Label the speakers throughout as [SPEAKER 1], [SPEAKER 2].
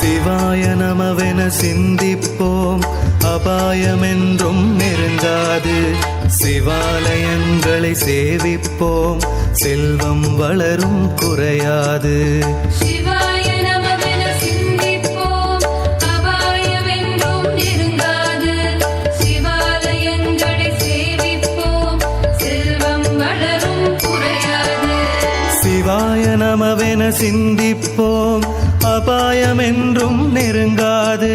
[SPEAKER 1] சிவாய நமவென சிந்திப்போம், அபாயமென்றும் நெருங்காது. சிவாலயங்களை சேவிப்போம், செல்வம் வளரும் குறையாது.
[SPEAKER 2] சிவாய நமவென சிந்திப்போம், அபாயமென்றும் நெருங்காது. சிவாலயங்களை சேவிப்போம், செல்வம் வளரும் குறையாது.
[SPEAKER 1] சிவாய நமவென சிந்திப்போம், அபாயமென்றும் நெருங்காது.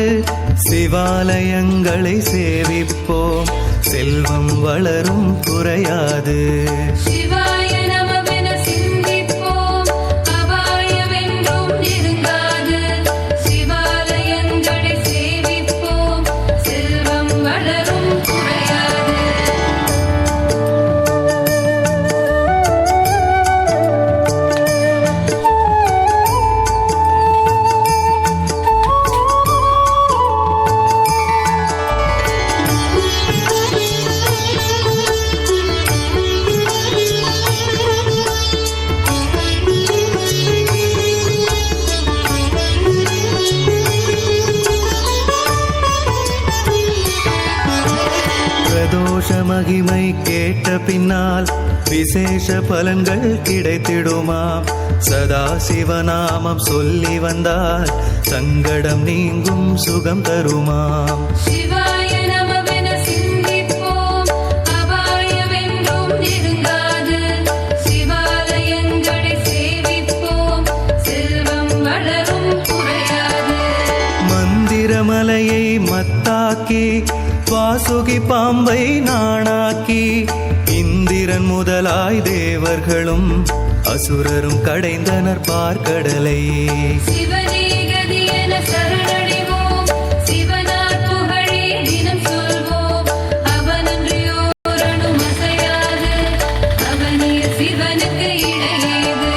[SPEAKER 1] சிவாலயங்களை சேவிப்போம், செல்வம் வளரும் குறையாது.
[SPEAKER 2] சிவாய நமவென சிந்திப்போம், அபாயமென்றும் நெருங்காது. சிவாலயங்களை சேவிப்போம், செல்வம் வளரும் குறையாது.
[SPEAKER 1] பிரதோஷ மகிமை கேட்ட பின்னால் விசேஷ பலன்கள் கிடைத்திடுமாம். சதா சிவநாமம் சொல்லி வந்தால் சங்கடம் நீங்கும், சுகம் தருமாம்.
[SPEAKER 2] சிவாய நமவென சிந்திப்போம், அபாயமென்றும் நெருங்காது. சிவாலயங்களை சேவிப்போம், செல்வம் வளரும் குறையாது.
[SPEAKER 1] மந்திரமலையை மத்தாக்கி, வாசுகி பாம்பை நாணாக்கி, இந்திரன் முதலாய் தேவர்களும் அசுரரும் கடைந்தனர் பார்க்கடலை.
[SPEAKER 2] சிவனே கதி என சரணடைவோம், சிவனார் புகழே தினம் சொல்வோம். அவனன்றியோர் அணுமசையாது, அவனிய சிவனுக்கு இணையேது.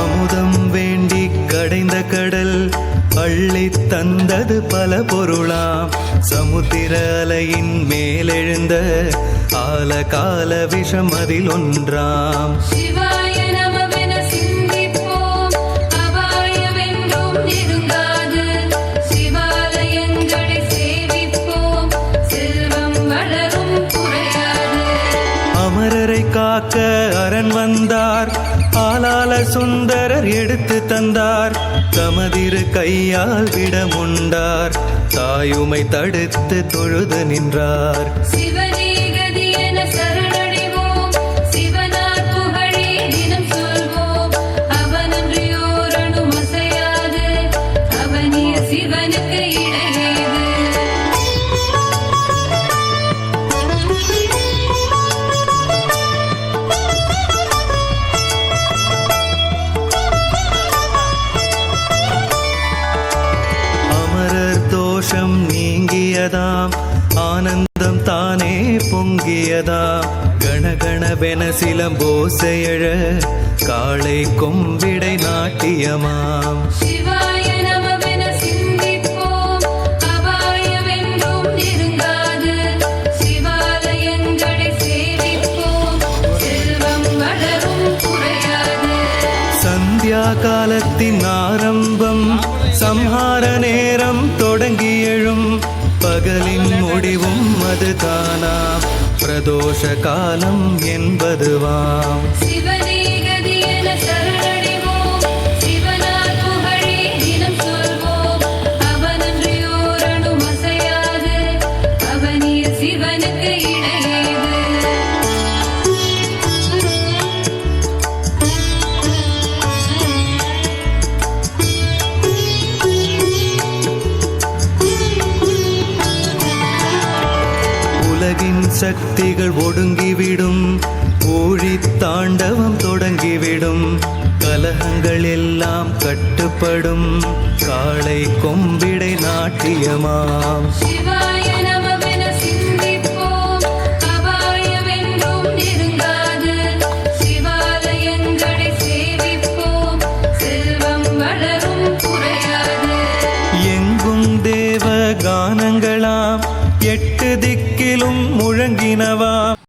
[SPEAKER 1] அமுதம் வேண்டி கடைந்த கடல் அள்ளி தந்தது பல பொருளாம். சமுத்திர அலையின் மேலெழுந்த ஆலகால விஷம் அதில் ஒன்றாம்.
[SPEAKER 2] சிவாய நமவென சிந்திப்போம், அபாயமென்றும் நெருங்காது. சிவாலயங்களை சேவிப்போம், செல்வம் வளரும் குறையாது.
[SPEAKER 1] அமரரை காக்க அரண் வந்தார், ஆலால சுந்தரர் எடுத்து தந்தார். தமதிரு கையால் விடமுண்டார், தாயுமை தடுத்து தொழுது நின்றார்.
[SPEAKER 2] சிவனே கதி என சரணடைவோம், சிவனார் புகழே தினம் சொல்வோம். அவனன்றியோர் அணுமசையாது, அவனிய சிவனுக்கு இணையேது.
[SPEAKER 1] அமரர் தோஷம் நீங்கியதாம், ஆனந்தம் தானே பொங்கியதாம். கணகணவென சிலம்போசையழ, காளை கொம்பிடை நாட்டியமாம்.
[SPEAKER 2] சிவாய நமவென சிந்திப்போம், அபாயமென்றும் நெருங்காது. சிவாலயங்களை சேவிப்போம், செல்வம் வளரும் குறையாது.
[SPEAKER 1] சந்தியா காலத்தின் ஆரம்பம், சம்ஹார நேரம் தொடங்கி எழும். பகலின் முடிவும் அதுதானாம், பிரதோஷ காலம் என்பதுவாம்.
[SPEAKER 2] சிவனே கதி என சரணடைவோம், சிவனார் புகழே தினம் சொல்வோம். அவனன்றியோர் அணுமசையாது, அவனிய சிவனுக்கு இணையேது.
[SPEAKER 1] உலகின் சக்திகள் ஒடுங்கிவிடும், ஊழி தாண்டவம் தொடங்கிவிடும். கலகங்கள் எல்லாம் கட்டுப்படும், காளை கொம்பிடை நாட்டியமாம்.
[SPEAKER 2] சிவாய நமவென சிந்திப்போம், அபாயமென்றும் நெருங்காது. சிவாலயங்களை சேவிப்போம், செல்வம் வளரும் குறையாது.
[SPEAKER 1] எங்கும் தேவ கானங்களாம் எட்டு திக்கிலும் முழங்கினவாம்